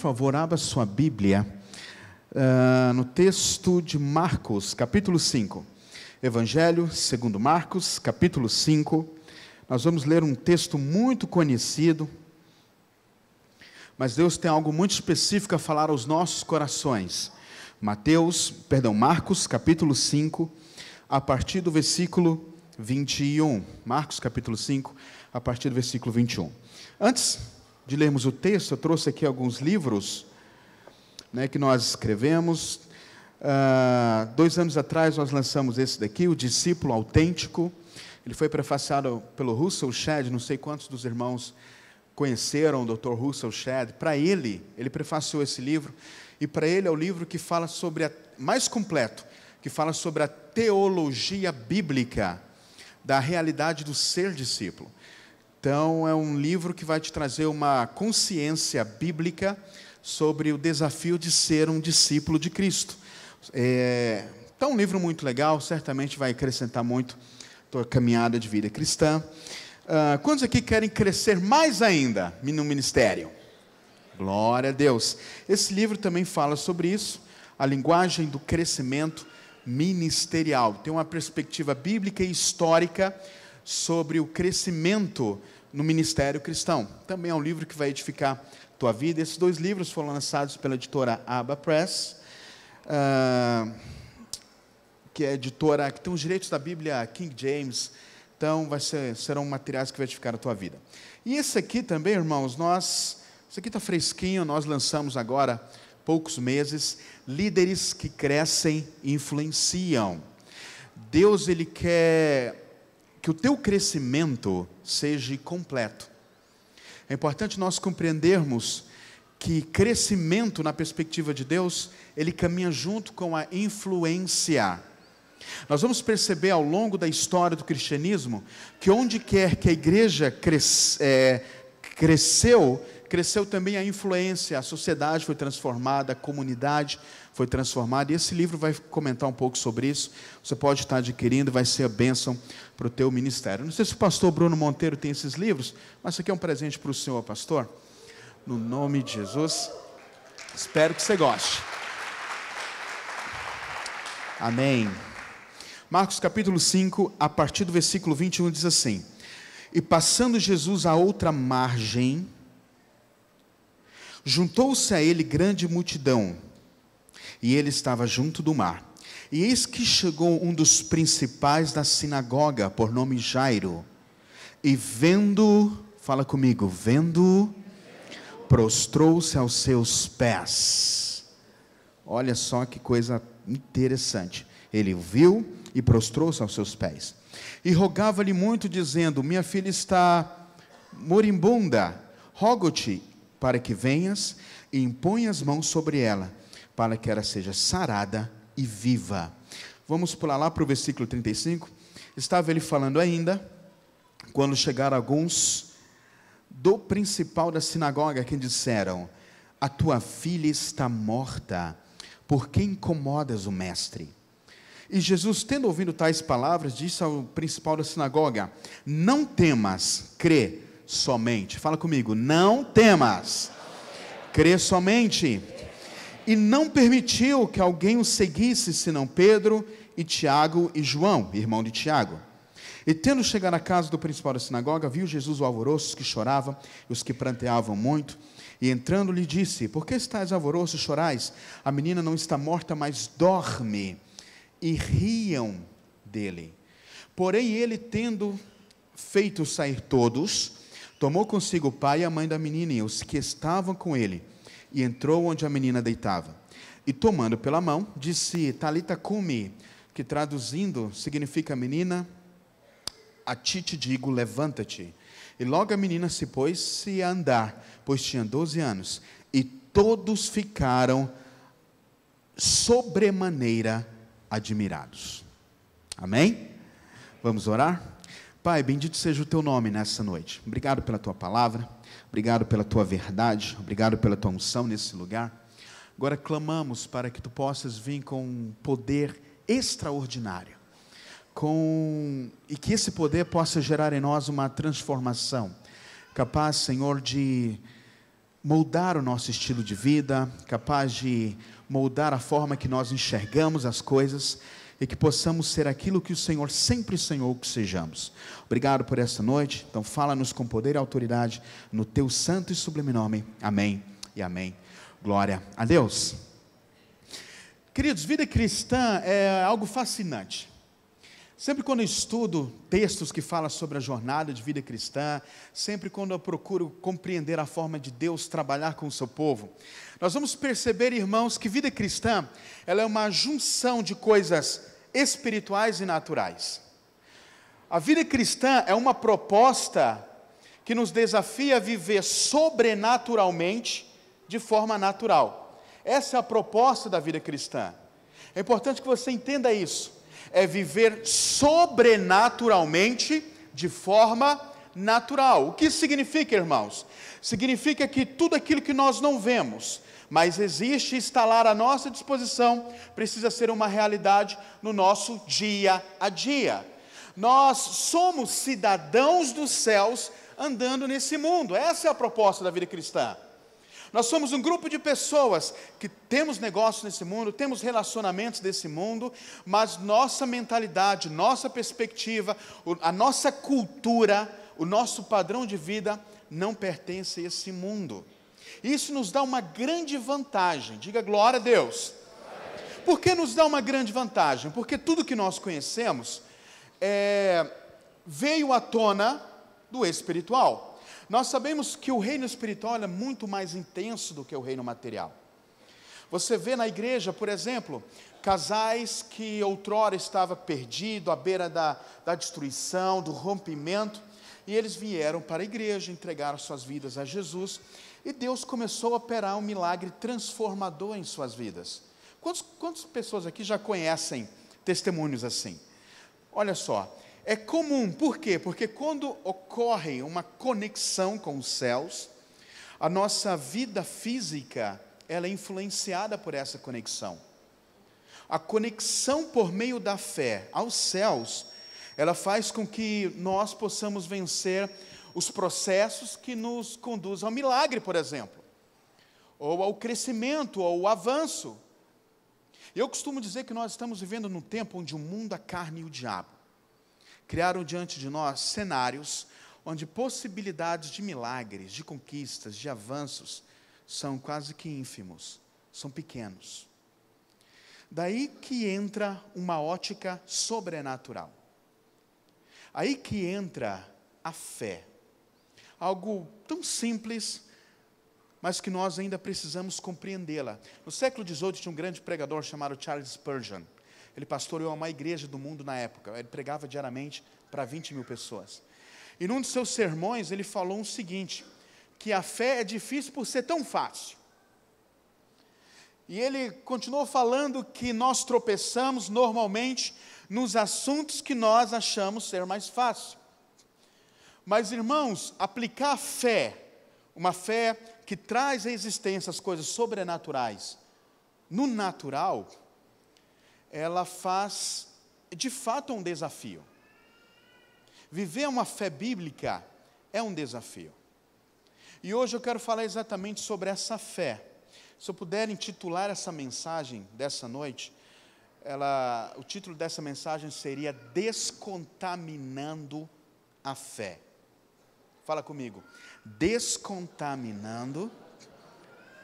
favor, abra sua Bíblia no texto de Marcos, capítulo 5. Evangelho segundo Marcos, capítulo 5. Nós vamos ler um texto muito conhecido, mas Deus tem algo muito específico a falar aos nossos corações. Marcos, capítulo 5, a partir do versículo 21. Marcos, capítulo 5, a partir do versículo 21. Antes de lermos o texto, eu trouxe aqui alguns livros, que nós escrevemos. 2 anos atrás nós lançamos esse daqui, O Discípulo Autêntico. Ele foi prefaciado pelo Russell Shedd. Não sei quantos dos irmãos conheceram o Dr. Russell Shedd. Para ele prefaciou esse livro, e para ele é o livro que fala sobre, mais completo, que fala sobre a teologia bíblica da realidade do ser discípulo. Então, é um livro que vai te trazer uma consciência bíblica sobre o desafio de ser um discípulo de Cristo. Então, um livro muito legal, certamente vai acrescentar muito a tua caminhada de vida cristã. Quantos aqui querem crescer mais ainda no ministério? Glória a Deus. Esse livro também fala sobre isso, a linguagem do crescimento ministerial. Tem uma perspectiva bíblica e histórica sobre o crescimento no ministério cristão. Também é um livro que vai edificar a tua vida. Esses 2 livros foram lançados pela editora Abba Press, que é editora que tem os direitos da Bíblia King James. Então serão materiais que vai edificar a tua vida. E esse aqui também, irmãos, esse aqui está fresquinho, nós lançamos agora há poucos meses. Líderes que crescem e influenciam. Deus, Ele quer que o teu crescimento seja completo. É importante nós compreendermos que crescimento, na perspectiva de Deus, ele caminha junto com a influência. Nós vamos perceber ao longo da história do cristianismo, que onde quer que a igreja cresceu também a influência, a sociedade foi transformada, a comunidade foi transformada, e esse livro vai comentar um pouco sobre isso. Você pode estar adquirindo, vai ser a bênção para o teu ministério. Não sei se o pastor Bruno Monteiro tem esses livros, mas isso aqui é um presente para o senhor, pastor. No nome de Jesus, espero que você goste. Amém. Marcos capítulo 5, a partir do versículo 21, diz assim: E passando Jesus à outra margem, juntou-se a ele grande multidão, e ele estava junto do mar. E eis que chegou um dos principais da sinagoga, por nome Jairo, e vendo, fala comigo, prostrou-se aos seus pés. Olha só que coisa interessante. Ele o viu e prostrou-se aos seus pés. E rogava-lhe muito, dizendo: Minha filha está moribunda, rogo-te para que venhas e imponha as mãos sobre ela, para que ela seja sarada e viva. Vamos pular lá para o versículo 35. Estava ele falando ainda, quando chegaram alguns do principal da sinagoga, que disseram: A tua filha está morta, por que incomodas o mestre? E Jesus, tendo ouvido tais palavras, disse ao principal da sinagoga: Não temas, crê somente. Fala comigo, não temas, crê somente. E não permitiu que alguém o seguisse, senão Pedro e Tiago e João, irmão de Tiago. E tendo chegado à casa do principal da sinagoga, viu Jesus o alvoroço, os que choravam e os que pranteavam muito. E entrando lhe disse: Por que estáis alvoroço e chorais? A menina não está morta, mas dorme. E riam dele. Porém ele, tendo feito sair todos, tomou consigo o pai e a mãe da menina e os que estavam com ele, e entrou onde a menina deitava. E tomando pela mão, disse: Talita cumi, que traduzindo significa: menina, a ti te digo, levanta-te. E logo a menina se pôs-se a andar, pois tinha 12 anos. E todos ficaram sobremaneira admirados. Amém? Vamos orar? Pai, bendito seja o teu nome nessa noite. Obrigado pela tua palavra, obrigado pela tua verdade, obrigado pela tua unção nesse lugar. Agora clamamos para que tu possas vir com um poder extraordinário, e que esse poder possa gerar em nós uma transformação, capaz, Senhor, de moldar o nosso estilo de vida, capaz de moldar a forma que nós enxergamos as coisas, e que possamos ser aquilo que o Senhor sempre sonhou que sejamos. Obrigado por esta noite. Então fala-nos com poder e autoridade, no teu santo e sublime nome. Amém e amém. Glória a Deus. Queridos, vida cristã é algo fascinante. Sempre quando eu estudo textos que falam sobre a jornada de vida cristã, sempre quando eu procuro compreender a forma de Deus trabalhar com o seu povo, nós vamos perceber, irmãos, que vida cristã, ela é uma junção de coisas espirituais e naturais. A vida cristã é uma proposta que nos desafia a viver sobrenaturalmente de forma natural. Essa é a proposta da vida cristã. É importante que você entenda isso. É viver sobrenaturalmente de forma natural. O que isso significa, irmãos? Significa que tudo aquilo que nós não vemos, mas existe e está lá à nossa disposição, precisa ser uma realidade no nosso dia a dia. Nós somos cidadãos dos céus andando nesse mundo. Essa é a proposta da vida cristã. Nós somos um grupo de pessoas que temos negócios nesse mundo, temos relacionamentos nesse mundo, mas nossa mentalidade, nossa perspectiva, a nossa cultura, o nosso padrão de vida não pertence a esse mundo. Isso nos dá uma grande vantagem. Diga glória a Deus. Por que nos dá uma grande vantagem? Porque tudo que nós conhecemos veio à tona do espiritual. Nós sabemos que o reino espiritual é muito mais intenso do que o reino material. Você vê na igreja, por exemplo, casais que outrora estavam perdidos, à beira da destruição, do rompimento, e eles vieram para a igreja, entregaram suas vidas a Jesus, e Deus começou a operar um milagre transformador em suas vidas. Quantas pessoas aqui já conhecem testemunhos assim? Olha só, é comum, por quê? Porque quando ocorre uma conexão com os céus, a nossa vida física, ela é influenciada por essa conexão. A conexão por meio da fé aos céus, ela faz com que nós possamos vencer os processos que nos conduzem ao milagre, por exemplo, ou ao crescimento, ou ao avanço. Eu costumo dizer que nós estamos vivendo num tempo onde o mundo, a carne e o diabo criaram diante de nós cenários onde possibilidades de milagres, de conquistas, de avanços, são quase que ínfimos, são pequenos. Daí que entra uma ótica sobrenatural. Aí que entra a fé. Algo tão simples, mas que nós ainda precisamos compreendê-la. No século XVIII tinha um grande pregador chamado Charles Spurgeon. Ele pastoreou uma igreja do mundo na época. Ele pregava diariamente para 20 mil pessoas. E num de seus sermões ele falou o seguinte, que a fé é difícil por ser tão fácil. E ele continuou falando que nós tropeçamos normalmente nos assuntos que nós achamos ser mais fácil. Mas, irmãos, aplicar a fé, uma fé que traz à existência as coisas sobrenaturais, no natural, ela faz, de fato, um desafio. Viver uma fé bíblica é um desafio. E hoje eu quero falar exatamente sobre essa fé. Se eu puder intitular essa mensagem dessa noite, o título dessa mensagem seria Descontaminando a Fé. Fala comigo. Descontaminando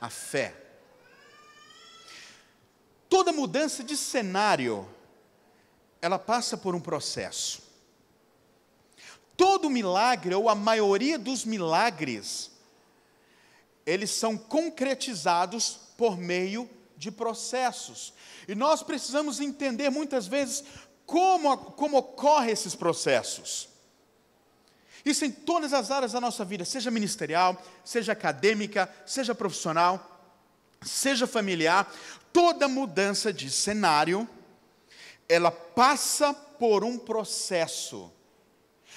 a fé. Toda mudança de cenário, ela passa por um processo. Todo milagre, ou a maioria dos milagres, eles são concretizados por meio de processos. E nós precisamos entender muitas vezes como ocorrem esses processos. Isso em todas as áreas da nossa vida, seja ministerial, seja acadêmica, seja profissional, seja familiar. Toda mudança de cenário, ela passa por um processo.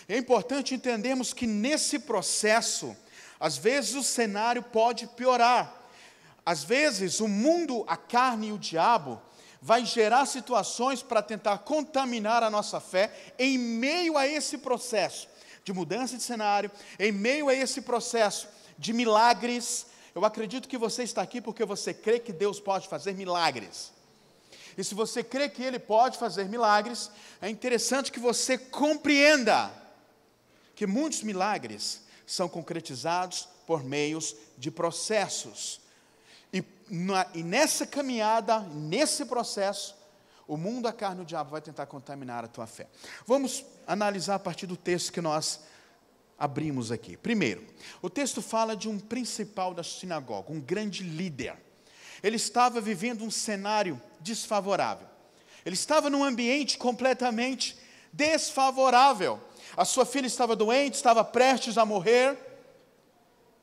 É importante entendermos que nesse processo, às vezes o cenário pode piorar. Às vezes o mundo, a carne e o diabo vai gerar situações para tentar contaminar a nossa fé em meio a esse processo de mudança de cenário, em meio a esse processo de milagres, eu acredito que você está aqui porque você crê que Deus pode fazer milagres. E se você crê que Ele pode fazer milagres, é interessante que você compreenda que muitos milagres são concretizados por meios de processos. E nessa caminhada, nesse processo, o mundo, a carne e o diabo vai tentar contaminar a tua fé. Vamos analisar a partir do texto que nós abrimos aqui. Primeiro, o texto fala de um principal da sinagoga, um grande líder. Ele estava vivendo um cenário desfavorável. Ele estava num ambiente completamente desfavorável. A sua filha estava doente, estava prestes a morrer,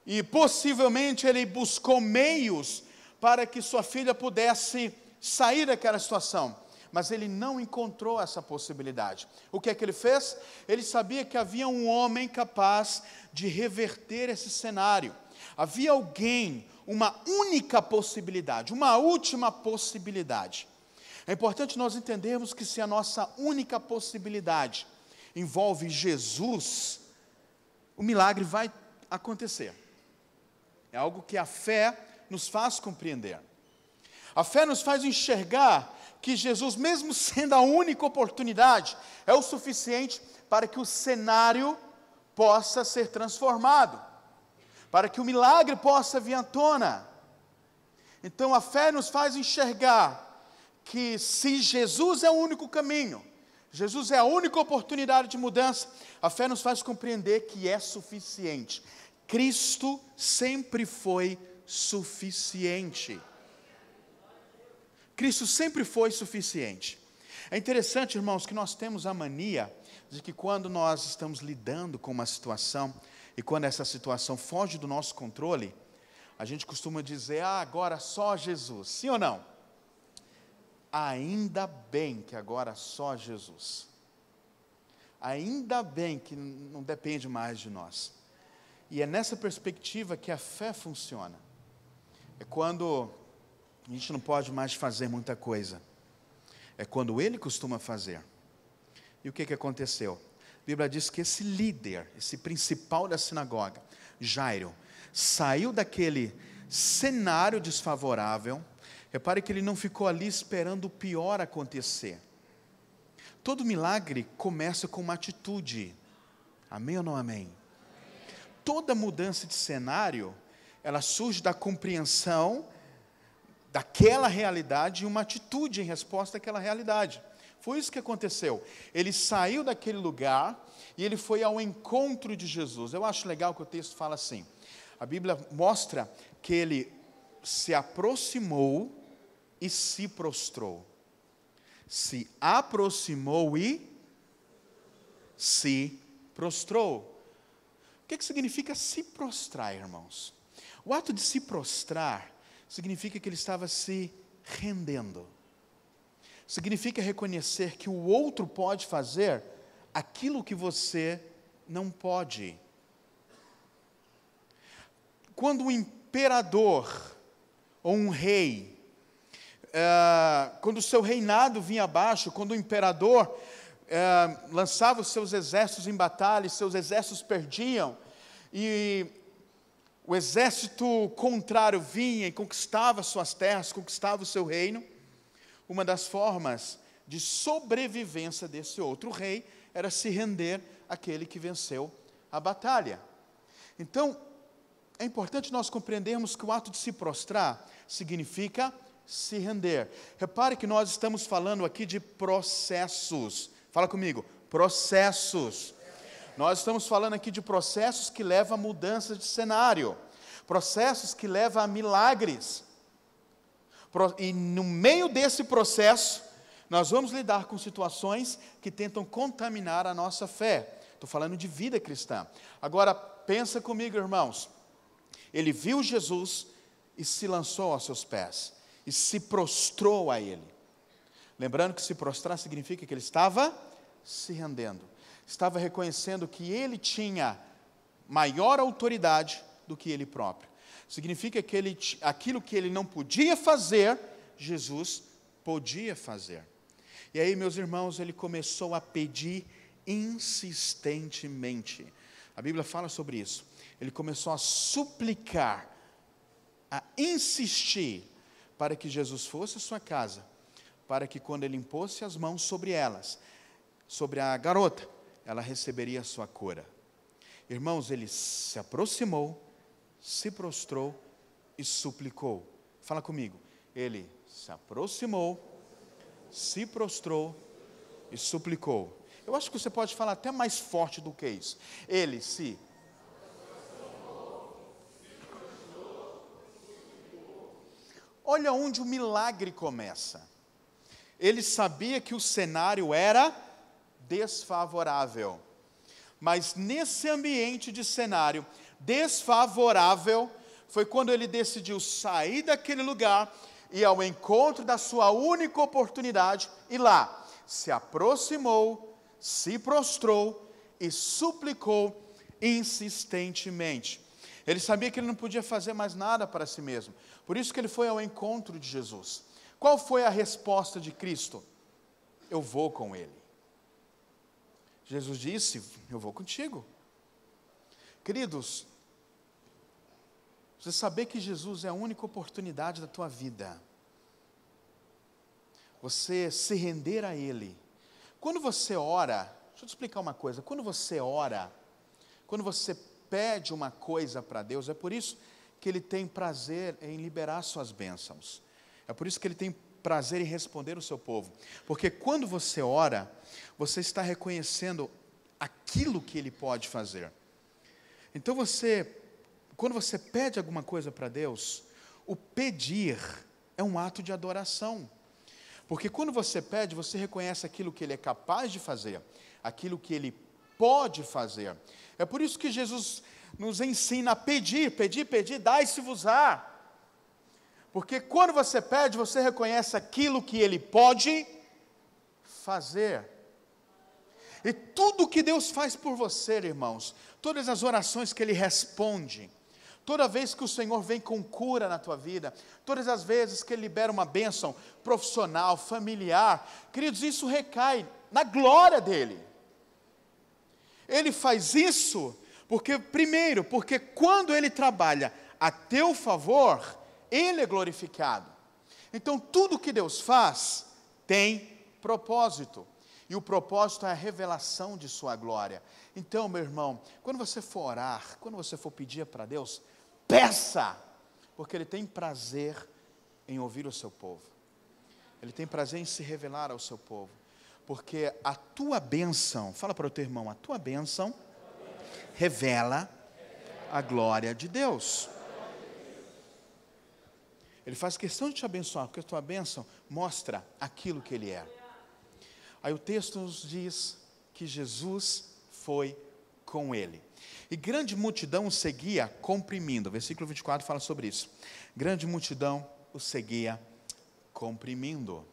e possivelmente ele buscou meios para que sua filha pudesse sair daquela situação, mas ele não encontrou essa possibilidade. O que é que ele fez? Ele sabia que havia um homem capaz de reverter esse cenário. Havia alguém, uma única possibilidade, uma última possibilidade. É importante nós entendermos que se a nossa única possibilidade envolve Jesus, o milagre vai acontecer. É algo que a fé nos faz compreender. A fé nos faz enxergar que Jesus, mesmo sendo a única oportunidade, é o suficiente para que o cenário possa ser transformado, para que o milagre possa vir à tona. Então a fé nos faz enxergar que se Jesus é o único caminho, Jesus é a única oportunidade de mudança, a fé nos faz compreender que é suficiente. Cristo sempre foi suficiente. Cristo sempre foi suficiente. É interessante, irmãos, que nós temos a mania de que quando nós estamos lidando com uma situação, e quando essa situação foge do nosso controle, a gente costuma dizer, agora só Jesus. Sim ou não? Ainda bem que agora só Jesus. Ainda bem que não depende mais de nós. E é nessa perspectiva que a fé funciona. É quando a gente não pode mais fazer muita coisa. É quando Ele costuma fazer. E o que aconteceu? A Bíblia diz que esse líder, esse principal da sinagoga, Jairo, saiu daquele cenário desfavorável. Repare que ele não ficou ali esperando o pior acontecer. Todo milagre começa com uma atitude. Amém ou não amém? Toda mudança de cenário, ela surge da compreensão daquela realidade e uma atitude em resposta àquela realidade. Foi isso que aconteceu. Ele saiu daquele lugar e ele foi ao encontro de Jesus. Eu acho legal que o texto fala assim. A Bíblia mostra que ele se aproximou e se prostrou. Se aproximou e se prostrou. O que significa se prostrar, irmãos? O ato de se prostrar significa que ele estava se rendendo. Significa reconhecer que o outro pode fazer aquilo que você não pode. Quando um imperador ou um rei, quando o seu reinado vinha abaixo, quando o imperador lançava os seus exércitos em batalha, e seus exércitos perdiam, e o exército contrário vinha e conquistava suas terras, conquistava o seu reino, uma das formas de sobrevivência desse outro rei era se render àquele que venceu a batalha. Então, é importante nós compreendermos que o ato de se prostrar significa se render. Repare que nós estamos falando aqui de processos. Fala comigo, processos. Nós estamos falando aqui de processos que levam a mudanças de cenário, processos que levam a milagres. E no meio desse processo, nós vamos lidar com situações que tentam contaminar a nossa fé. Estou falando de vida cristã. Agora, pensa comigo, irmãos. Ele viu Jesus e se lançou aos seus pés, e se prostrou a Ele. Lembrando que se prostrar significa que ele estava se rendendo. Estava reconhecendo que ele tinha maior autoridade do que ele próprio. Significa que aquilo que ele não podia fazer, Jesus podia fazer. E aí, meus irmãos, ele começou a pedir insistentemente. A Bíblia fala sobre isso. Ele começou a suplicar a insistir para que Jesus fosse à sua casa, para que quando ele impôsse as mãos sobre elas, sobre a garota, ela receberia a sua cura. Irmãos, ele se aproximou, se prostrou e suplicou. Fala comigo. Ele se aproximou, se prostrou e suplicou. Eu acho que você pode falar até mais forte do que isso. Ele se Olha onde o milagre começa. Ele sabia que o cenário era desfavorável. Mas nesse ambiente de cenário desfavorável, foi quando ele decidiu sair daquele lugar e ao encontro da sua única oportunidade, e lá se aproximou, se prostrou e suplicou insistentemente. Ele sabia que ele não podia fazer mais nada para si mesmo. Por isso que ele foi ao encontro de Jesus. Qual foi a resposta de Cristo? Eu vou com ele. Jesus disse, eu vou contigo. Queridos, você saber que Jesus é a única oportunidade da tua vida. Você se render a Ele. Quando você ora, deixa eu te explicar uma coisa. Quando você ora, quando você pede uma coisa para Deus, é por isso que Ele tem prazer em liberar suas bênçãos. É por isso que Ele tem prazer em responder o seu povo. Porque quando você ora, você está reconhecendo aquilo que Ele pode fazer. Então quando você pede alguma coisa para Deus, o pedir é um ato de adoração. Porque quando você pede, você reconhece aquilo que Ele é capaz de fazer, aquilo que Ele pode fazer. É por isso que Jesus nos ensina a pedir, dai-se-vos-á. Porque quando você pede, você reconhece aquilo que Ele pode fazer. E tudo que Deus faz por você, irmãos, todas as orações que Ele responde, toda vez que o Senhor vem com cura na tua vida, todas as vezes que Ele libera uma bênção profissional, familiar, queridos, isso recai na glória dEle. Ele faz isso porque quando Ele trabalha a teu favor, Ele é glorificado. Então tudo que Deus faz tem propósito. E o propósito é a revelação de sua glória. Então, meu irmão, quando você for orar, quando você for pedir para Deus, peça, porque Ele tem prazer em ouvir o seu povo. Ele tem prazer em se revelar ao seu povo. Porque a tua bênção, fala para o teu irmão, a tua bênção revela a glória de Deus. Ele faz questão de te abençoar, porque a tua bênção mostra aquilo que Ele é. Aí o texto nos diz que Jesus foi com ele. E grande multidão o seguia comprimindo. Versículo 24 fala sobre isso. Grande multidão o seguia comprimindo.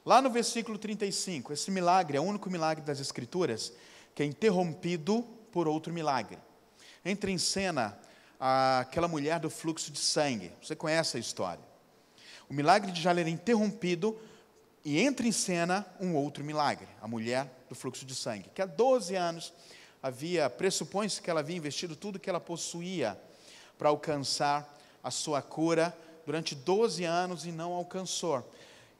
Lá no versículo 35, esse milagre é o único milagre das Escrituras que é interrompido por outro milagre. Entra em cena aquela mulher do fluxo de sangue. Você conhece a história. O milagre de Jairo é interrompido e entra em cena um outro milagre, a mulher do fluxo de sangue, que há 12 anos pressupõe-se que ela havia investido tudo que ela possuía para alcançar a sua cura durante 12 anos e não alcançou.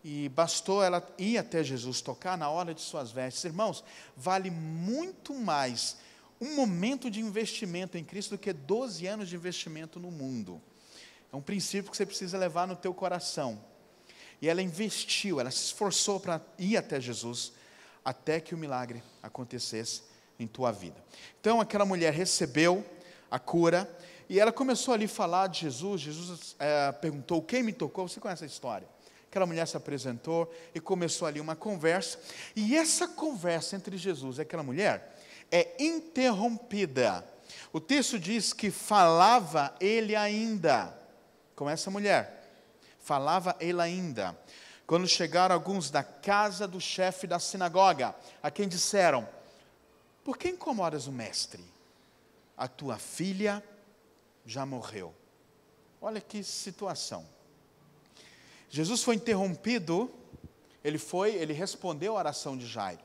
E bastou ela ir até Jesus, tocar na orla de suas vestes. Irmãos, vale muito mais um momento de investimento em Cristo do que 12 anos de investimento no mundo. É um princípio que você precisa levar no teu coração. E ela investiu, ela se esforçou para ir até Jesus, até que o milagre acontecesse em tua vida. Então aquela mulher recebeu a cura, e ela começou ali a falar de Jesus. Jesus perguntou, quem me tocou? Você conhece a história? Aquela mulher se apresentou e começou ali uma conversa, e essa conversa entre Jesus e aquela mulher é interrompida. O texto diz que falava ele ainda, com essa mulher. Falava ele ainda, quando chegaram alguns da casa do chefe da sinagoga, a quem disseram, por que incomodas o mestre? A tua filha já morreu. Olha que situação. Jesus foi interrompido, ele respondeu a oração de Jairo.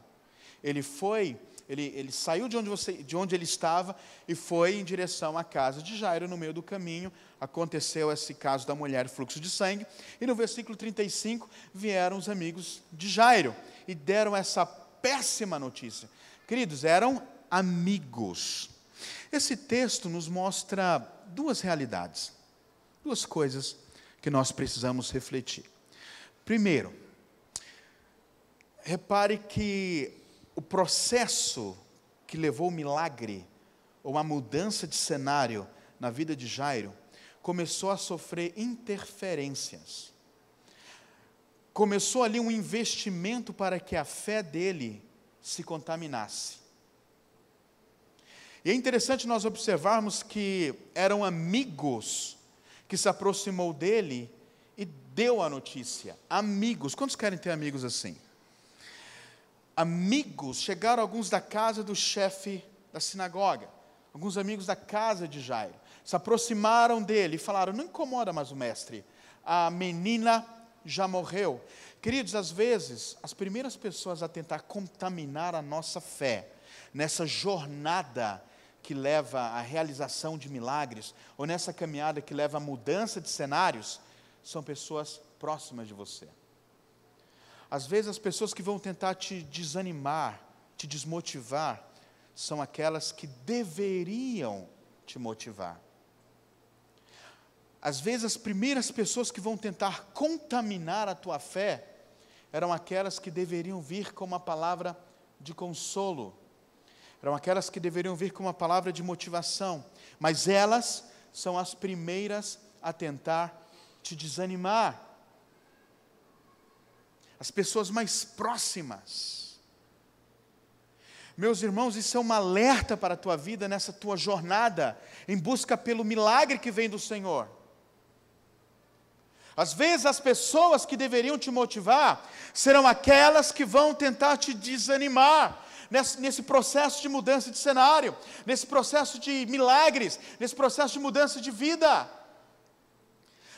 Ele saiu de onde ele estava e foi em direção à casa de Jairo. No meio do caminho aconteceu esse caso da mulher fluxo de sangue, e no versículo 35 vieram os amigos de Jairo e deram essa péssima notícia. Queridos, eram amigos. Esse texto nos mostra duas realidades, duas coisas que nós precisamos refletir. Primeiro, repare que o processo que levou o milagre, ou a mudança de cenário na vida de Jairo, começou a sofrer interferências. Começou ali um investimento para que a fé dele se contaminasse. E é interessante nós observarmos que eram amigos que se aproximou dele e deu a notícia. Amigos, quantos querem ter amigos assim? Amigos, chegaram alguns da casa do chefe da sinagoga, alguns amigos da casa de Jairo, se aproximaram dele e falaram: não incomoda mais o mestre, a menina já morreu. Queridos, às vezes, as primeiras pessoas a tentar contaminar a nossa fé, nessa jornada que leva à realização de milagres, ou nessa caminhada que leva à mudança de cenários, são pessoas próximas de você. Às vezes as pessoas que vão tentar te desanimar, te desmotivar, são aquelas que deveriam te motivar. Às vezes as primeiras pessoas que vão tentar contaminar a tua fé, eram aquelas que deveriam vir com uma palavra de consolo, eram aquelas que deveriam vir com uma palavra de motivação, mas elas são as primeiras a tentar te desanimar. As pessoas mais próximas. Meus irmãos, isso é um alerta para a tua vida, nessa tua jornada, em busca pelo milagre que vem do Senhor. Às vezes as pessoas que deveriam te motivar, serão aquelas que vão tentar te desanimar, nesse processo de mudança de cenário, nesse processo de milagres, nesse processo de mudança de vida.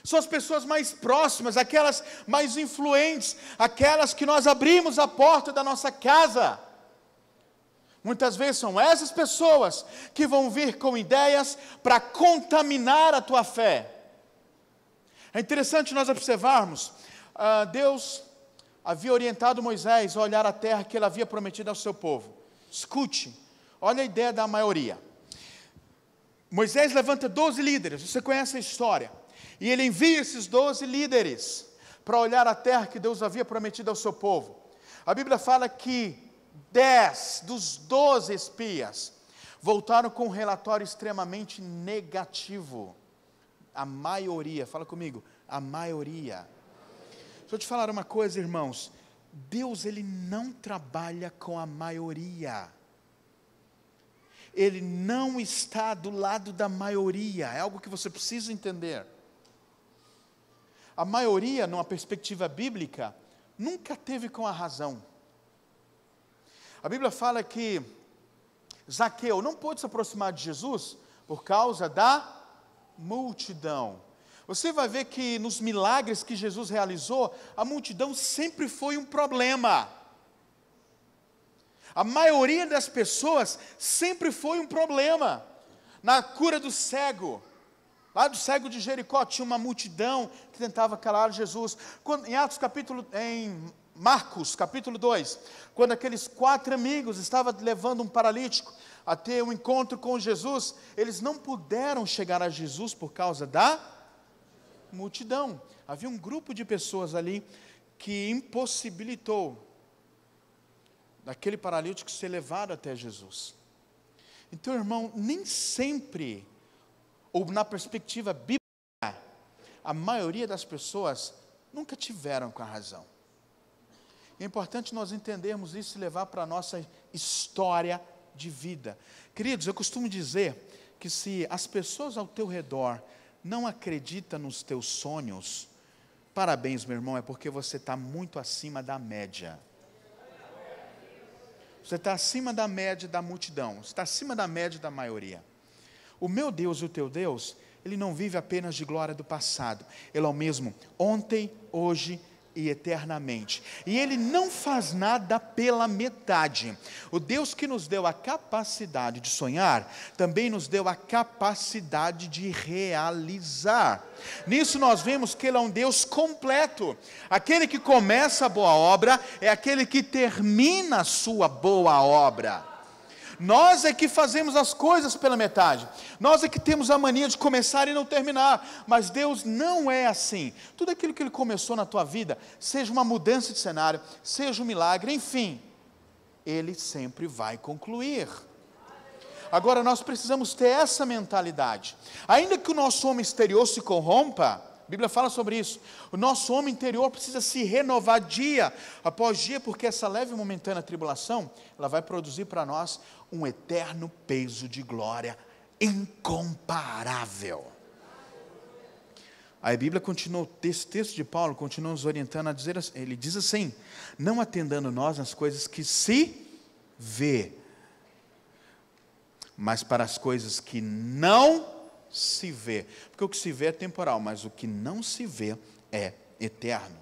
São as pessoas mais próximas, aquelas mais influentes, aquelas que nós abrimos a porta da nossa casa. Muitas vezes são essas pessoas que vão vir com ideias para contaminar a tua fé. É interessante nós observarmos, Deus havia orientado Moisés a olhar a terra que ele havia prometido ao seu povo. Escute, olha a ideia da maioria. Moisés levanta 12 líderes, você conhece a história. E ele envia esses 12 líderes para olhar a terra que Deus havia prometido ao seu povo. A Bíblia fala que 10 dos 12 espias voltaram com um relatório extremamente negativo. A maioria, fala comigo, a maioria. Deixa eu te falar uma coisa, irmãos. Deus, Ele não trabalha com a maioria. Ele não está do lado da maioria. É algo que você precisa entender. A maioria, numa perspectiva bíblica, nunca teve com a razão. A Bíblia fala que Zaqueu não pôde se aproximar de Jesus por causa da multidão. Você vai ver que nos milagres que Jesus realizou, a multidão sempre foi um problema. A maioria das pessoas sempre foi um problema. Na cura do cego, lá do cego de Jericó, tinha uma multidão que tentava calar Jesus. Em Marcos, capítulo 2, quando aqueles 4 amigos estavam levando um paralítico a ter um encontro com Jesus, eles não puderam chegar a Jesus por causa da multidão. Havia um grupo de pessoas ali que impossibilitou daquele paralítico ser levado até Jesus. Então, irmão, nem sempre, ou na perspectiva bíblica, a maioria das pessoas nunca tiveram com a razão. É importante nós entendermos isso e levar para a nossa história de vida. Queridos, eu costumo dizer que se as pessoas ao teu redor não acreditam nos teus sonhos, parabéns, meu irmão, é porque você está muito acima da média. Você está acima da média da multidão, você está acima da média da maioria. O meu Deus e o teu Deus, Ele não vive apenas de glória do passado, Ele é o mesmo ontem, hoje e eternamente. E Ele não faz nada pela metade. O Deus que nos deu a capacidade de sonhar, também nos deu a capacidade de realizar. Nisso nós vemos que Ele é um Deus completo. Aquele que começa a boa obra, é aquele que termina a sua boa obra. Nós é que fazemos as coisas pela metade. Nós é que temos a mania de começar e não terminar. Mas Deus não é assim. Tudo aquilo que Ele começou na tua vida, seja uma mudança de cenário, seja um milagre, enfim, Ele sempre vai concluir. Agora nós precisamos ter essa mentalidade. Ainda que o nosso homem exterior se corrompa, a Bíblia fala sobre isso. O nosso homem interior precisa se renovar dia após dia, porque essa leve e momentânea tribulação, ela vai produzir para nós um eterno peso de glória incomparável. A Bíblia continua, esse texto de Paulo continua nos orientando a dizer, ele diz assim: não atendendo nós nas coisas que se vê, mas para as coisas que não se vê, porque o que se vê é temporal, mas o que não se vê é eterno.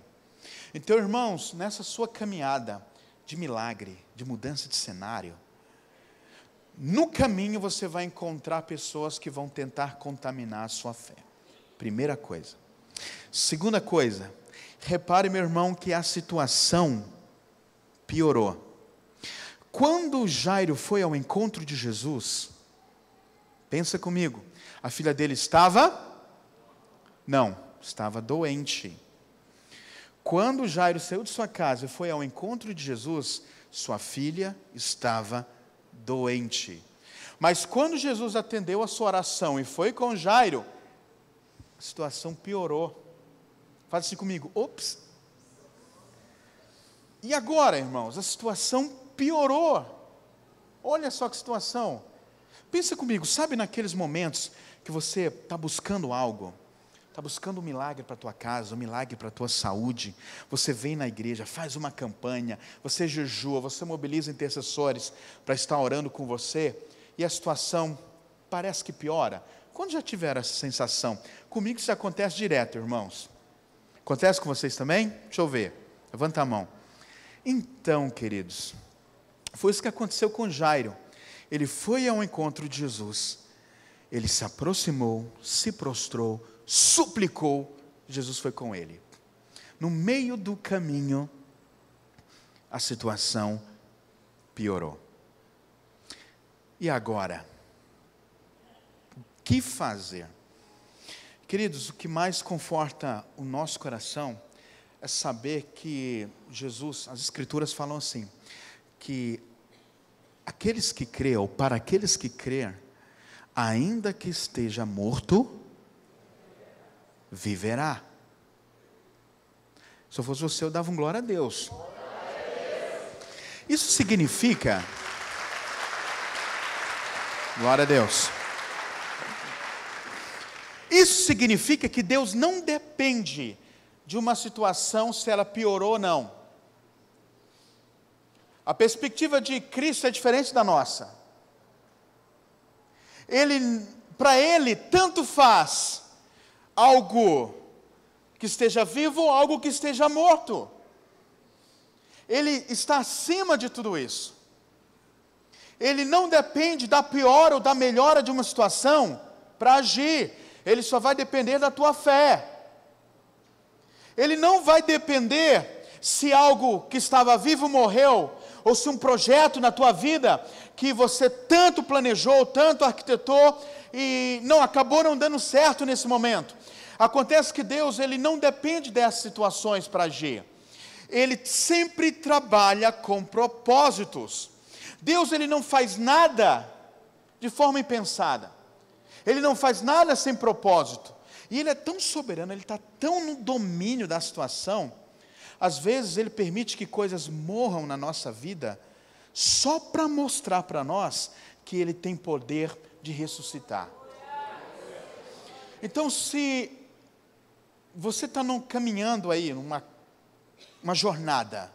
Então, irmãos, nessa sua caminhada de milagre, de mudança de cenário, no caminho você vai encontrar pessoas que vão tentar contaminar a sua fé. Primeira coisa. Segunda coisa, repare, meu irmão, que a situação piorou. Quando Jairo foi ao encontro de Jesus, pensa comigo, a filha dele estava doente. Quando Jairo saiu de sua casa e foi ao encontro de Jesus, sua filha estava doente. Mas quando Jesus atendeu a sua oração e foi com Jairo, a situação piorou. Faz assim comigo, ops. E agora, irmãos, a situação piorou. Olha só que situação. Pensa comigo, sabe naqueles momentos que você está buscando algo, está buscando um milagre para a tua casa, um milagre para a tua saúde, você vem na igreja, faz uma campanha, você jejua, você mobiliza intercessores para estar orando com você, e a situação parece que piora. Quando já tiveram essa sensação? Comigo isso acontece direto, irmãos. Acontece com vocês também? Deixa eu ver, levanta a mão. Então, queridos, foi isso que aconteceu com Jairo. Ele foi ao encontro de Jesus, ele se aproximou, se prostrou, suplicou, Jesus foi com ele. No meio do caminho, a situação piorou. E agora? O que fazer? Queridos, o que mais conforta o nosso coração é saber que Jesus, as Escrituras falam assim, que aqueles que creem, ou para aqueles que creem, ainda que esteja morto, viverá. Se eu fosse você, eu dava um glória a Deus. Isso significa, glória a Deus. Isso significa que Deus não depende de uma situação se ela piorou ou não. A perspectiva de Cristo é diferente da nossa. Para Ele, tanto faz algo que esteja vivo ou algo que esteja morto. Ele está acima de tudo isso. Ele não depende da piora ou da melhora de uma situação para agir. Ele só vai depender da tua fé. Ele não vai depender se algo que estava vivo morreu, ou se um projeto na tua vida que você tanto planejou, tanto arquitetou e acabou não dando certo nesse momento. Acontece que Deus, Ele não depende dessas situações para agir. Ele sempre trabalha com propósitos. Deus, Ele não faz nada de forma impensada. Ele não faz nada sem propósito. E Ele é tão soberano, Ele está tão no domínio da situação. Às vezes Ele permite que coisas morram na nossa vida, só para mostrar para nós que Ele tem poder de ressuscitar. Então, se você está caminhando aí, uma jornada,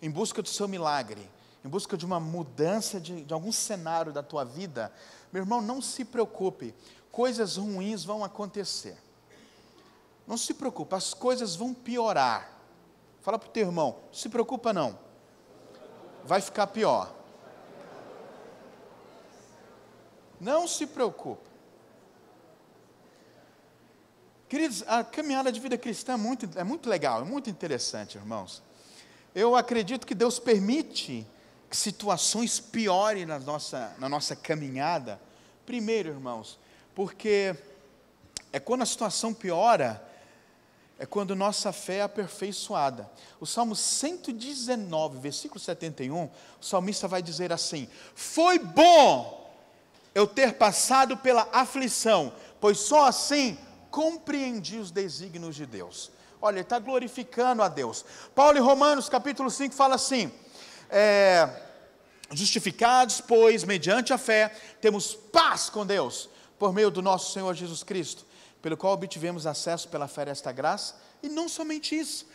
em busca do seu milagre, em busca de uma mudança de algum cenário da tua vida, meu irmão, não se preocupe, coisas ruins vão acontecer. Não se preocupe, as coisas vão piorar. Fala para o teu irmão, não se preocupa não, vai ficar pior. Não se preocupe. Queridos, a caminhada de vida cristã é muito legal, é muito interessante, irmãos. Eu acredito que Deus permite que situações piorem na nossa caminhada. Primeiro, irmãos, porque é quando a situação piora, é quando nossa fé é aperfeiçoada. O Salmo 119, versículo 71, o salmista vai dizer assim: foi bom eu ter passado pela aflição, pois só assim compreendi os desígnios de Deus. Olha, ele está glorificando a Deus. Paulo em Romanos capítulo 5 fala assim, justificados, pois, mediante a fé, temos paz com Deus, por meio do nosso Senhor Jesus Cristo, pelo qual obtivemos acesso pela fé a esta graça, e não somente isso,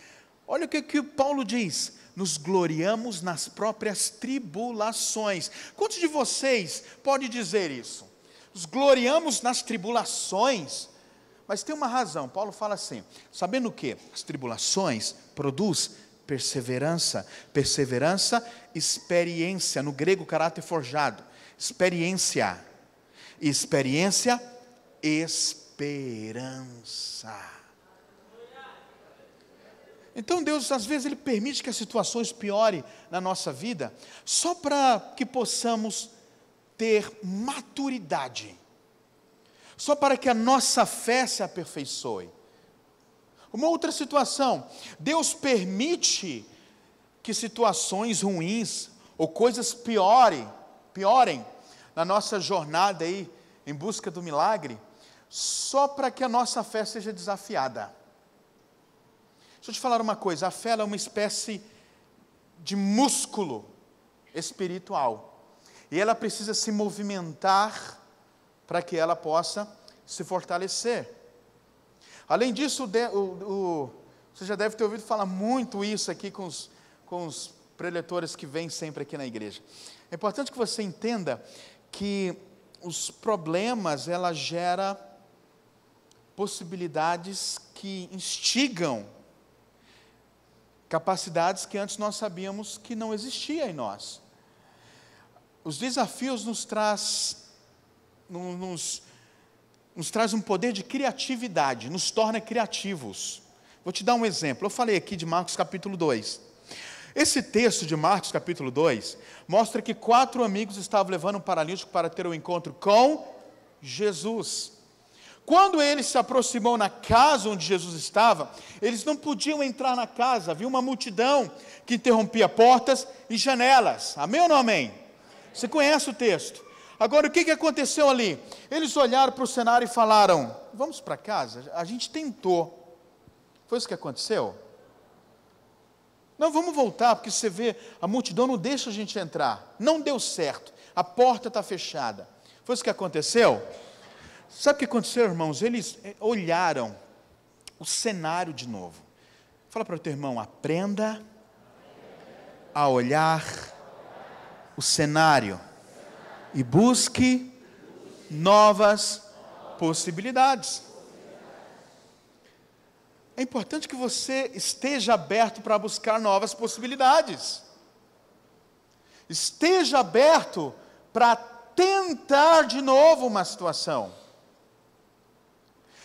olha o que Paulo diz, nos gloriamos nas próprias tribulações. Quantos de vocês podem dizer isso? Nos gloriamos nas tribulações, mas tem uma razão, Paulo fala assim, sabendo o que? As tribulações produzem perseverança, experiência, no grego caráter forjado, experiência, esperança. Então Deus, às vezes, Ele permite que as situações piorem na nossa vida, só para que possamos ter maturidade, só para que a nossa fé se aperfeiçoe. Uma outra situação, Deus permite que situações ruins, ou coisas piorem na nossa jornada aí, em busca do milagre, só para que a nossa fé seja desafiada. Deixa eu te falar uma coisa, a fé é uma espécie de músculo espiritual, e ela precisa se movimentar para que ela possa se fortalecer. Além disso, você já deve ter ouvido falar muito isso aqui com os preletores que vêm sempre aqui na igreja. É importante que você entenda que os problemas, ela gera possibilidades que instigam capacidades que antes nós sabíamos que não existia em nós. Os desafios nos traz um poder de criatividade, nos torna criativos. Vou te dar um exemplo, eu falei aqui de Marcos capítulo 2. Esse texto de Marcos capítulo 2, mostra que 4 amigos estavam levando um paralítico para ter um encontro com Jesus. Quando eles se aproximou na casa onde Jesus estava, eles não podiam entrar na casa, havia uma multidão que interrompia portas e janelas. Amém ou não amém? Você conhece o texto. Agora, o que aconteceu ali? Eles olharam para o cenário e falaram, vamos para casa? A gente tentou. Foi isso que aconteceu? Não, vamos voltar, porque você vê, a multidão não deixa a gente entrar. Não deu certo, a porta está fechada. Foi isso que aconteceu? Sabe o que aconteceu, irmãos? Eles olharam o cenário de novo. Fala para o teu irmão, aprenda a olhar o cenário e busque novas possibilidades. É importante que você esteja aberto para buscar novas possibilidades. Esteja aberto para tentar de novo uma situação.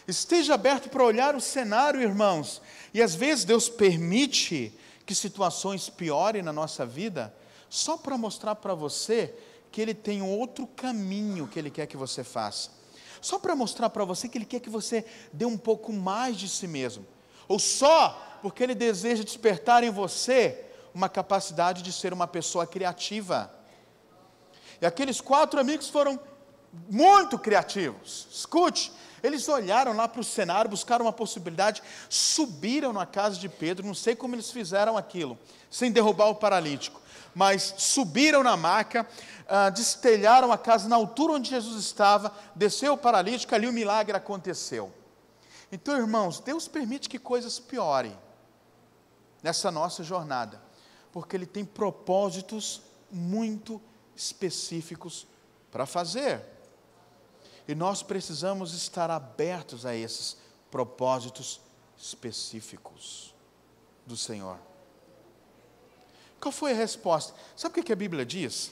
Esteja aberto para olhar o cenário, irmãos. E às vezes Deus permite que situações piorem na nossa vida, só para mostrar para você que Ele tem um outro caminho que Ele quer que você faça. Só para mostrar para você que Ele quer que você dê um pouco mais de si mesmo. Ou só porque Ele deseja despertar em você uma capacidade de ser uma pessoa criativa. E aqueles 4 amigos foram muito criativos. Escute, eles olharam lá para o cenário, buscaram uma possibilidade, subiram na casa de Pedro, não sei como eles fizeram aquilo, sem derrubar o paralítico, mas subiram na maca, destelharam a casa na altura onde Jesus estava, desceu o paralítico, ali o milagre aconteceu. Então, irmãos, Deus permite que coisas piorem nessa nossa jornada, porque Ele tem propósitos muito específicos para fazer. E nós precisamos estar abertos a esses propósitos específicos do Senhor. Qual foi a resposta? Sabe o que a Bíblia diz?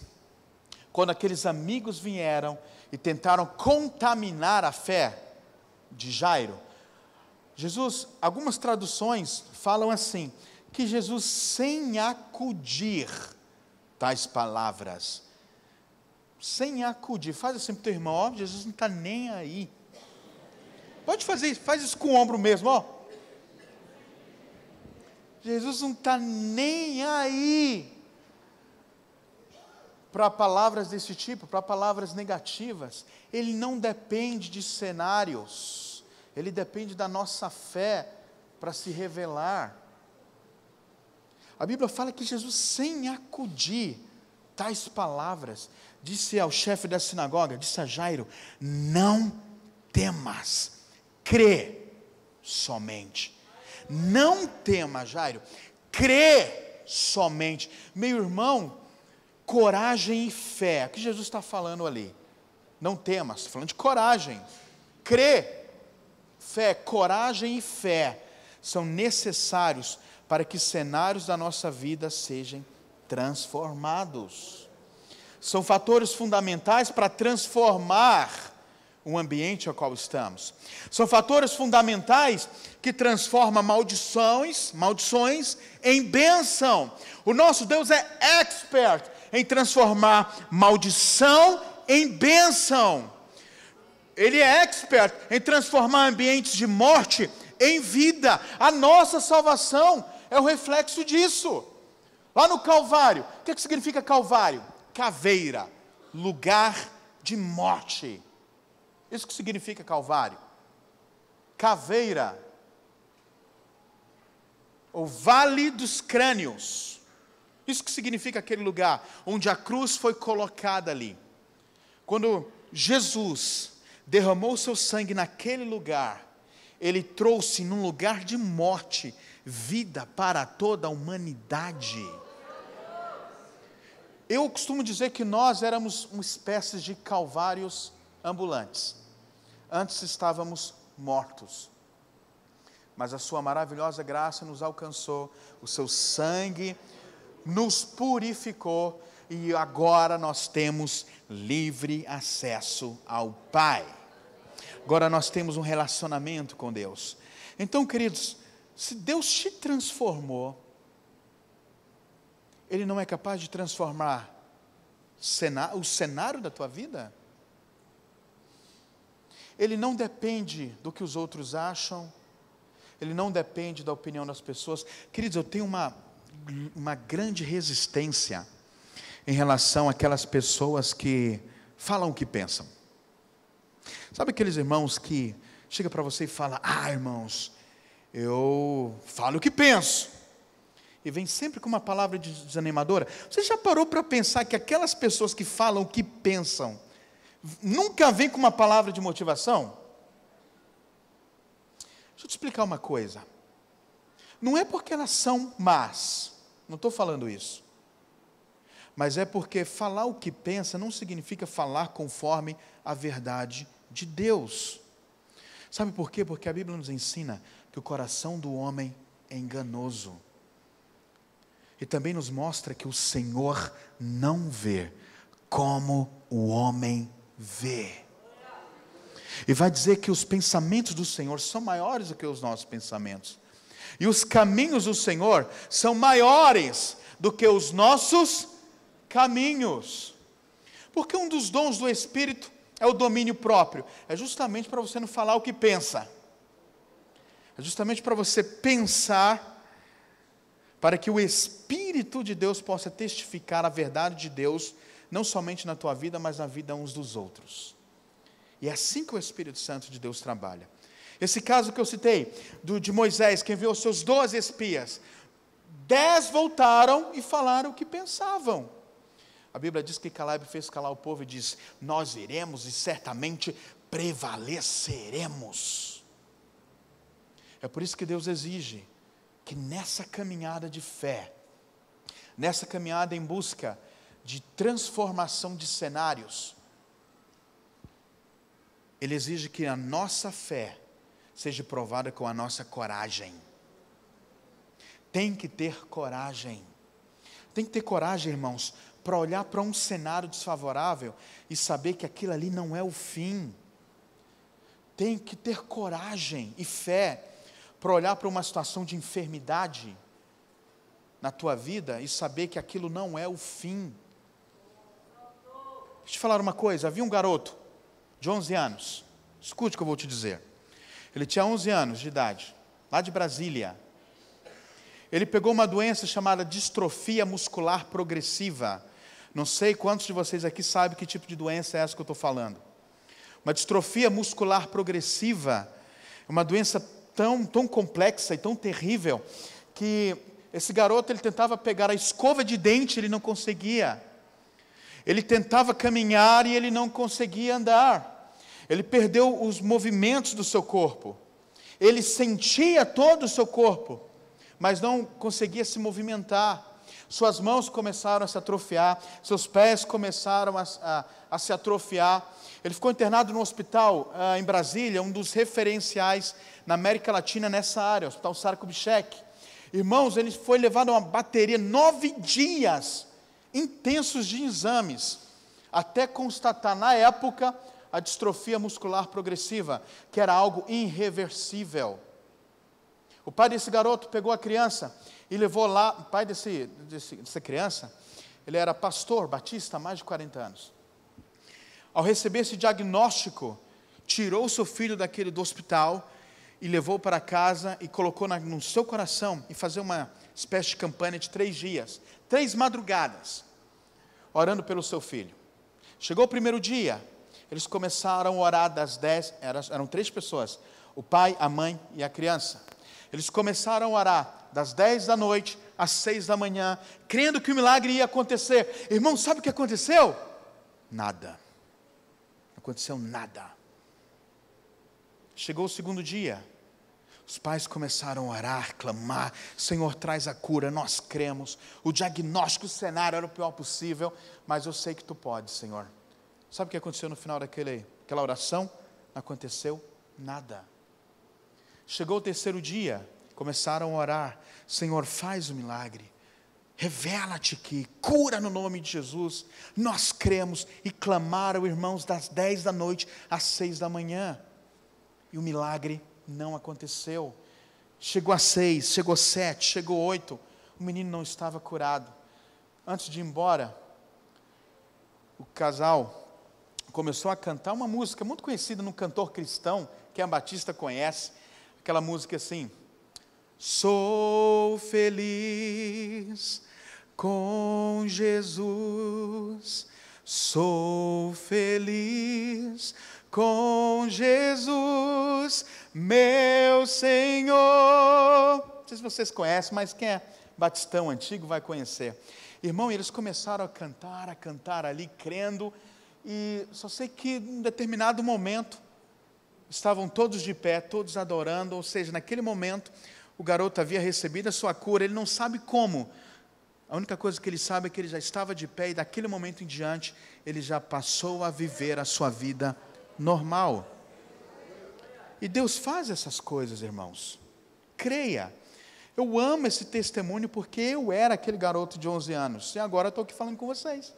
Quando aqueles amigos vieram e tentaram contaminar a fé de Jairo, Jesus, algumas traduções falam assim, que Jesus, sem acudir tais palavras, sem acudir, faz assim para o teu irmão, ó, Jesus não está nem aí. Pode fazer isso, faz isso com o ombro mesmo, ó. Jesus não está nem aí para palavras desse tipo, para palavras negativas. Ele não depende de cenários, ele depende da nossa fé para se revelar. A Bíblia fala que Jesus, sem acudir tais palavras, disse ao chefe da sinagoga, disse a Jairo, não temas, crê somente. Não tema, Jairo, crê somente. Meu irmão, coragem e fé, o que Jesus está falando ali? Não temas, está falando de coragem. Crê, fé, coragem e fé são necessários para que cenários da nossa vida sejam transformados. São fatores fundamentais para transformar o ambiente ao qual estamos. São fatores fundamentais que transformam maldições em bênção. O nosso Deus é expert em transformar maldição em bênção. Ele é expert em transformar ambientes de morte em vida. A nossa salvação é o reflexo disso. Lá no Calvário, o que significa Calvário? Caveira, lugar de morte. Isso que significa Calvário. Caveira, o vale dos crânios. Isso que significa aquele lugar onde a cruz foi colocada ali. Quando Jesus derramou seu sangue naquele lugar, ele trouxe num lugar de morte, vida para toda a humanidade. Eu costumo dizer que nós éramos uma espécie de calvários ambulantes. Antes estávamos mortos, mas a sua maravilhosa graça nos alcançou, o seu sangue nos purificou, e agora nós temos livre acesso ao Pai. Agora nós temos um relacionamento com Deus. Então, queridos, se Deus te transformou, Ele não é capaz de transformar o cenário da tua vida? Ele não depende do que os outros acham, ele não depende da opinião das pessoas. Queridos, eu tenho uma grande resistência em relação àquelas pessoas que falam o que pensam. Sabe aqueles irmãos que chegam para você e falam, irmãos, eu falo o que penso. E vem sempre com uma palavra desanimadora. Você já parou para pensar que aquelas pessoas que falam o que pensam, nunca vem com uma palavra de motivação? Deixa eu te explicar uma coisa. Não é porque elas são más, não estou falando isso. Mas é porque falar o que pensa não significa falar conforme a verdade de Deus. Sabe por quê? Porque a Bíblia nos ensina que o coração do homem é enganoso. E também nos mostra que o Senhor não vê como o homem vê. E vai dizer que os pensamentos do Senhor são maiores do que os nossos pensamentos. E os caminhos do Senhor são maiores do que os nossos caminhos. Porque um dos dons do Espírito é o domínio próprio. É justamente para você não falar o que pensa. É justamente para você pensar, para que o Espírito de Deus possa testificar a verdade de Deus, não somente na tua vida, mas na vida uns dos outros. E é assim que o Espírito Santo de Deus trabalha. Esse caso que eu citei, de Moisés, que enviou seus 12 espias, 10 voltaram e falaram o que pensavam. A Bíblia diz que Caleb fez calar o povo e diz, nós iremos e certamente prevaleceremos. É por isso que Deus exige que nessa caminhada de fé, nessa caminhada em busca de transformação de cenários, Ele exige que a nossa fé seja provada com a nossa coragem. Tem que ter coragem. Tem que ter coragem, irmãos, para olhar para um cenário desfavorável e saber que aquilo ali não é o fim. Tem que ter coragem e fé para olhar para uma situação de enfermidade na tua vida e saber que aquilo não é o fim. Deixa eu te falar uma coisa, havia um garoto de 11 anos, escute o que eu vou te dizer. Ele tinha 11 anos de idade, lá de Brasília. Ele pegou uma doença chamada distrofia muscular progressiva. Não sei quantos de vocês aqui sabem que tipo de doença é essa que eu estou falando. Uma distrofia muscular progressiva é uma doença tão complexa e tão terrível, que esse garoto, ele tentava pegar a escova de dente, ele não conseguia. Ele tentava caminhar e ele não conseguia andar. Ele perdeu os movimentos do seu corpo. Ele sentia todo o seu corpo, mas não conseguia se movimentar. Suas mãos começaram a se atrofiar, seus pés começaram a se atrofiar. Ele ficou internado no hospital em Brasília, um dos referenciais na América Latina nessa área, o Hospital Sara-Kubitschek. Irmãos, ele foi levado a uma bateria, 9 dias intensos de exames, até constatar, na época, a distrofia muscular progressiva, que era algo irreversível. O pai desse garoto pegou a criança e levou lá, o pai dessa criança, ele era pastor batista há mais de 40 anos. Ao receber esse diagnóstico, tirou o seu filho do hospital e levou para casa e colocou no seu coração e fazer uma espécie de campanha de 3 dias, 3 madrugadas, orando pelo seu filho. Chegou o primeiro dia, eles começaram a orar das 10, eram 3 pessoas, o pai, a mãe e a criança. Eles começaram a orar das 10 da noite às 6 da manhã, crendo que o milagre ia acontecer. Irmão, sabe o que aconteceu? Nada. Não aconteceu nada. Chegou o segundo dia, os pais começaram a orar, clamar, Senhor, traz a cura, nós cremos. O diagnóstico, o cenário era o pior possível, mas eu sei que Tu podes, Senhor. Sabe o que aconteceu no final daquela oração? Não aconteceu nada. Chegou o terceiro dia, começaram a orar, Senhor, faz o milagre, revela-te aqui, cura no nome de Jesus, nós cremos, e clamaram, irmãos, das 10 da noite às 6 da manhã, e o milagre não aconteceu. Chegou às 6, chegou 7, chegou 8, o menino não estava curado. Antes de ir embora, o casal começou a cantar uma música muito conhecida num cantor cristão, que a Batista conhece, aquela música assim: sou feliz com Jesus, sou feliz com Jesus, meu Senhor. Não sei se vocês conhecem, mas quem é batistão antigo vai conhecer. Irmão, eles começaram a cantar ali, crendo, e só sei que em determinado momento, estavam todos de pé, todos adorando, ou seja, naquele momento, o garoto havia recebido a sua cura, ele não sabe como, a única coisa que ele sabe é que ele já estava de pé, e daquele momento em diante, ele já passou a viver a sua vida normal. E Deus faz essas coisas, irmãos, creia. Eu amo esse testemunho, porque eu era aquele garoto de 11 anos, e agora eu estou aqui falando com vocês.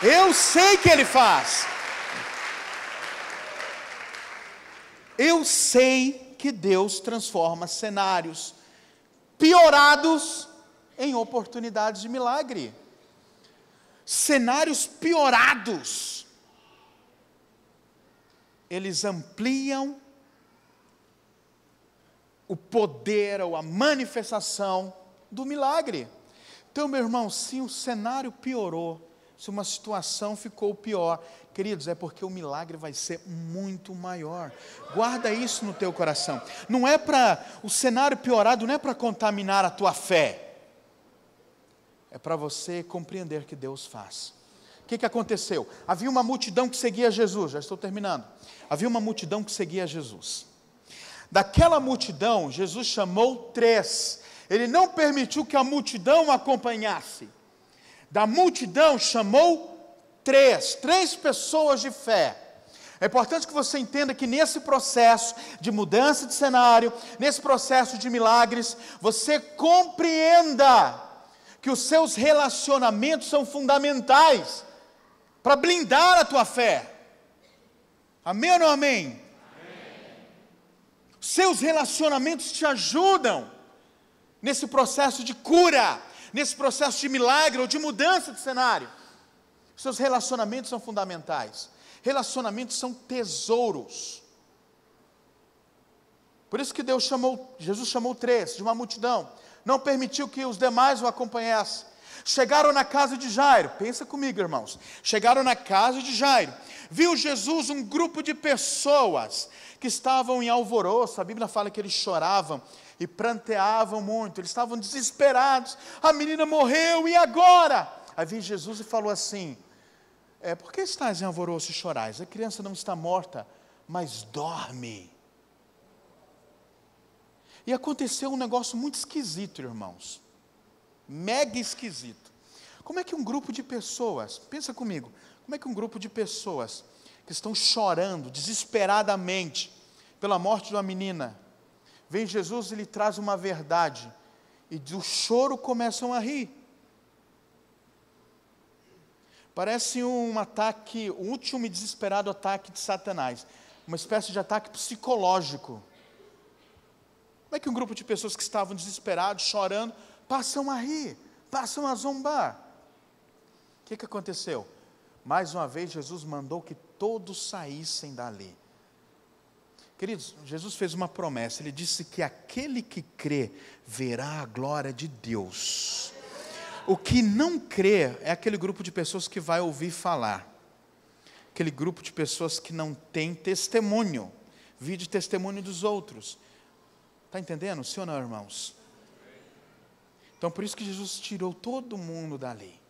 Eu sei que Ele faz. Eu sei que Deus transforma cenários piorados em oportunidades de milagre. Cenários piorados, eles ampliam o poder ou a manifestação do milagre. Então, meu irmão, se o cenário piorou, se uma situação ficou pior, queridos, é porque o milagre vai ser muito maior. Guarda isso no teu coração. Não é para, o cenário piorado não é para contaminar a tua fé. É para você compreender que Deus faz. O que aconteceu? Havia uma multidão que seguia Jesus, já estou terminando. Havia uma multidão que seguia Jesus. Daquela multidão, Jesus chamou 3. Ele não permitiu que a multidão o acompanhasse. Da multidão chamou 3 pessoas de fé. É importante que você entenda que nesse processo de mudança de cenário, nesse processo de milagres, você compreenda que os seus relacionamentos são fundamentais para blindar a tua fé. Amém ou não amém? Amém. Seus relacionamentos te ajudam nesse processo de cura, nesse processo de milagre ou de mudança de cenário. Seus relacionamentos são fundamentais. Relacionamentos são tesouros. Por isso que Jesus chamou 3 de uma multidão. Não permitiu que os demais o acompanhassem. Chegaram na casa de Jairo. Pensa comigo, irmãos. Chegaram na casa de Jairo. Viu Jesus um grupo de pessoas que estavam em alvoroço. A Bíblia fala que eles choravam e pranteavam muito. Eles estavam desesperados. A menina morreu, e agora? Aí veio Jesus e falou assim: por que estás em alvoroço e chorais? A criança não está morta, mas dorme. E aconteceu um negócio muito esquisito, irmãos. Mega esquisito. Como é que um grupo de pessoas, pensa comigo, como é que um grupo de pessoas que estão chorando desesperadamente pela morte de uma menina, vem Jesus e lhe traz uma verdade, e do choro começam a rir. Parece um ataque, o último e desesperado ataque de Satanás, uma espécie de ataque psicológico. Como é que um grupo de pessoas que estavam desesperados, chorando, passam a rir, passam a zombar? O que aconteceu? Mais uma vez Jesus mandou que todos saíssem dali. Queridos, Jesus fez uma promessa. Ele disse que aquele que crê verá a glória de Deus. O que não crê é aquele grupo de pessoas que vai ouvir falar. Aquele grupo de pessoas que não tem testemunho. Vide testemunho dos outros. Está entendendo? Sim ou não, irmãos? Então, por isso que Jesus tirou todo mundo dali.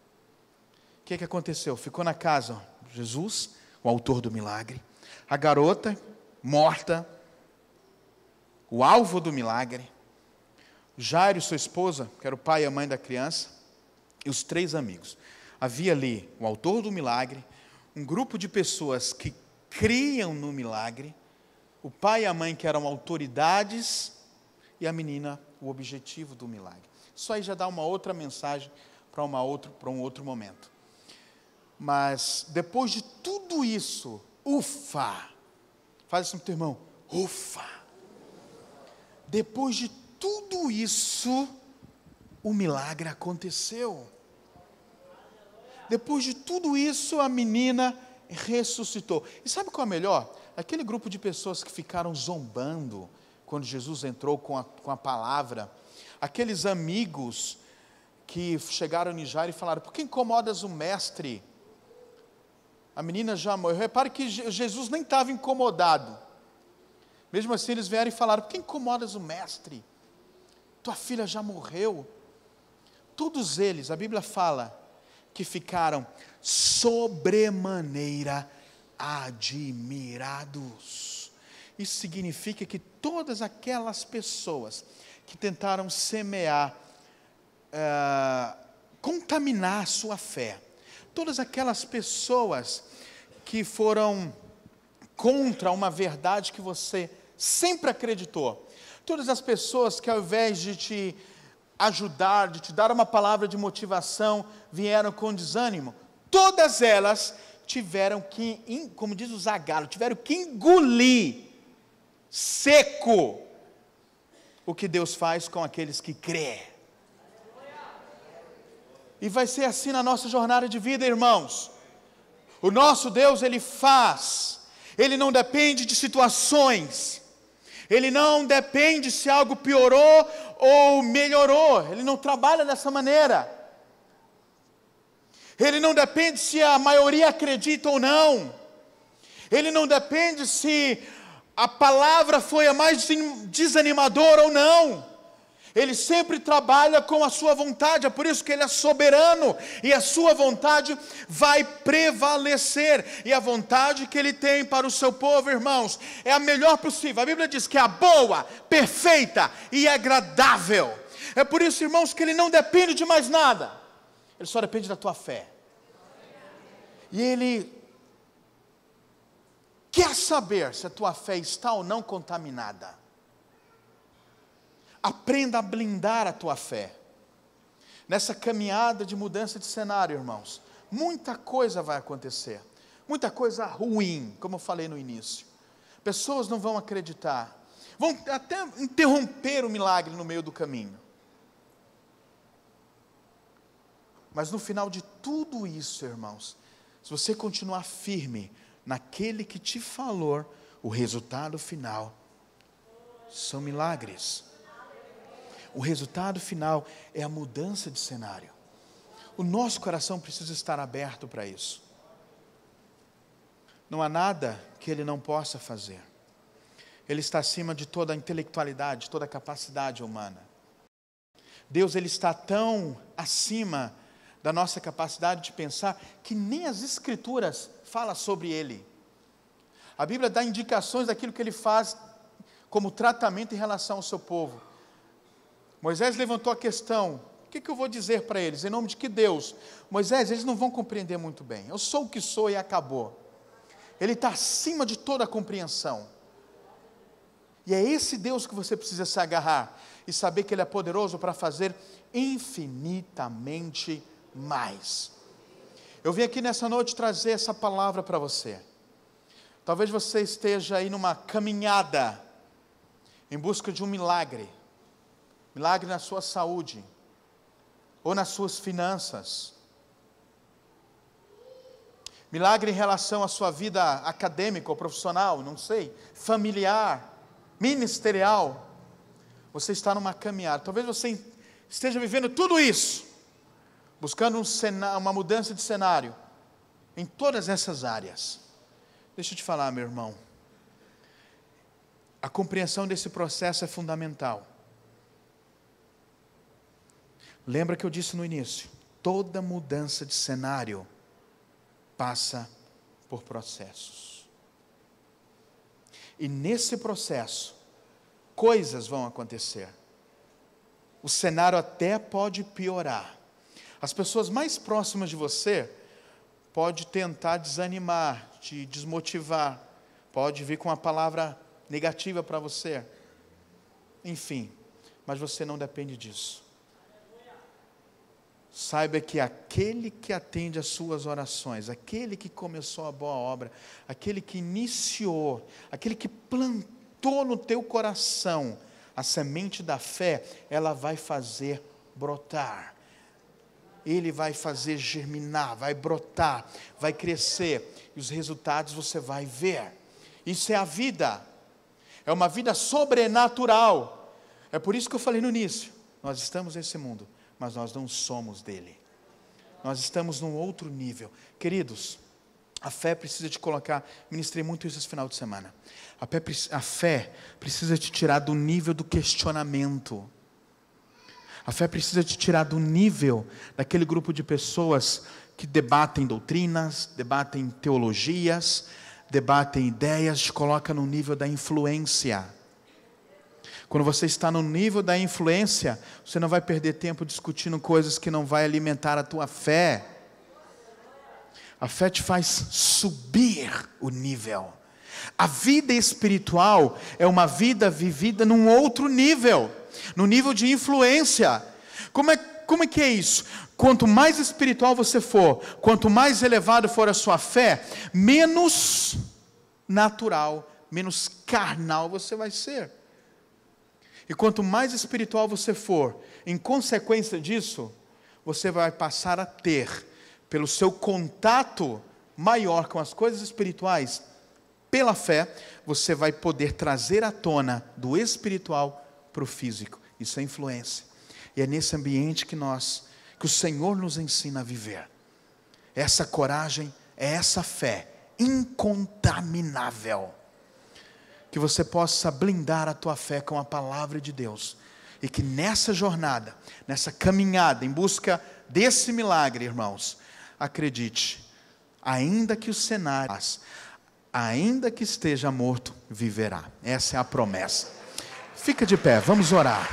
O que aconteceu? Ficou na casa Jesus, o autor do milagre, a garota morta, o alvo do milagre, Jairo e sua esposa, que era o pai e a mãe da criança, e os 3 amigos. Havia ali o autor do milagre, um grupo de pessoas que criam no milagre, o pai e a mãe que eram autoridades, e a menina, o objetivo do milagre. Isso aí já dá uma outra mensagem para um outro momento. Mas depois de tudo isso, ufa! Faz assim para o teu irmão, ufa! Depois de tudo isso, o milagre aconteceu. Depois de tudo isso, a menina ressuscitou. E sabe qual é melhor? Aquele grupo de pessoas que ficaram zombando quando Jesus entrou com a palavra, aqueles amigos que chegaram em Jairo e falaram: por que incomodas o mestre? A menina já morreu. Repare que Jesus nem estava incomodado. Mesmo assim eles vieram e falaram: por que incomodas o mestre? Tua filha já morreu. Todos eles, a Bíblia fala, que ficaram sobremaneira admirados. Isso significa que todas aquelas pessoas que tentaram semear, contaminar a sua fé, todas aquelas pessoas que foram contra uma verdade que você sempre acreditou, todas as pessoas que ao invés de te ajudar, de te dar uma palavra de motivação, vieram com desânimo, todas elas tiveram que, como diz o Zagalo, tiveram que engolir seco o que Deus faz com aqueles que crê. E vai ser assim na nossa jornada de vida, irmãos. O nosso Deus, Ele faz, Ele não depende de situações, Ele não depende se algo piorou ou melhorou, Ele não trabalha dessa maneira. Ele não depende se a maioria acredita ou não, Ele não depende se a palavra foi a mais desanimadora ou não. Ele sempre trabalha com a sua vontade, é por isso que Ele é soberano, e a sua vontade vai prevalecer, e a vontade que Ele tem para o seu povo, irmãos, é a melhor possível. A Bíblia diz que é a boa, perfeita e agradável. É por isso, irmãos, que Ele não depende de mais nada, Ele só depende da tua fé. E Ele Quer saber se a tua fé está ou não contaminada? Aprenda a blindar a tua fé. Nessa caminhada de mudança de cenário, irmãos, muita coisa vai acontecer. Muita coisa ruim, como eu falei no início. Pessoas não vão acreditar. Vão até interromper o milagre no meio do caminho. Mas no final de tudo isso, irmãos, se você continuar firme naquele que te falou, o resultado final são milagres. O resultado final é a mudança de cenário. O nosso coração precisa estar aberto para isso. Não há nada que Ele não possa fazer. Ele está acima de toda a intelectualidade, toda a capacidade humana. Deus, Ele está tão acima da nossa capacidade de pensar, que nem as Escrituras falam sobre Ele. A Bíblia dá indicações daquilo que Ele faz como tratamento em relação ao seu povo. Moisés levantou a questão, o que eu vou dizer para eles? Em nome de que Deus? Moisés, eles não vão compreender muito bem. Eu sou o que sou e acabou. Ele está acima de toda a compreensão. E é esse Deus que você precisa se agarrar, e saber que Ele é poderoso para fazer infinitamente mais. Eu vim aqui nessa noite trazer essa palavra para você. Talvez você esteja aí numa caminhada, em busca de um milagre. Milagre na sua saúde, ou nas suas finanças. Milagre em relação à sua vida acadêmica ou profissional, não sei, familiar, ministerial. Você está numa caminhada. Talvez você esteja vivendo tudo isso, buscando uma mudança de cenário, em todas essas áreas. Deixa eu te falar, meu irmão. A compreensão desse processo é fundamental. Lembra que eu disse no início, toda mudança de cenário passa por processos. E nesse processo, coisas vão acontecer. O cenário até pode piorar. As pessoas mais próximas de você podem tentar desanimar, te desmotivar, pode vir com uma palavra negativa para você. Enfim, mas você não depende disso. Saiba que aquele que atende às suas orações, aquele que começou a boa obra, aquele que iniciou, aquele que plantou no teu coração a semente da fé, ela vai fazer brotar. Ele vai fazer germinar, vai brotar, vai crescer, e os resultados você vai ver. Isso é a vida, é uma vida sobrenatural. É por isso que eu falei no início, nós estamos nesse mundo, mas nós não somos dele. Nós estamos num outro nível. Queridos, a fé precisa te colocar, ministrei muito isso esse final de semana. A fé precisa te tirar do nível do questionamento. A fé precisa te tirar do nível daquele grupo de pessoas que debatem doutrinas, debatem teologias, debatem ideias, te coloca no nível da influência. Quando você está no nível da influência, você não vai perder tempo discutindo coisas que não vai alimentar a tua fé. A fé te faz subir o nível. A vida espiritual é uma vida vivida num outro nível, no nível de influência. Como é que é isso? Quanto mais espiritual você for, quanto mais elevado for a sua fé, menos natural, menos carnal você vai ser. E quanto mais espiritual você for, em consequência disso, você vai passar a ter, pelo seu contato maior com as coisas espirituais, pela fé, você vai poder trazer à tona do espiritual para o físico. Isso é influência. E é nesse ambiente que o Senhor nos ensina a viver. Essa coragem, é essa fé incontaminável. Que você possa blindar a tua fé com a palavra de Deus. E que nessa jornada, nessa caminhada em busca desse milagre, irmãos, acredite, ainda que o cenário, ainda que esteja morto, viverá. Essa é a promessa. Fica de pé, vamos orar.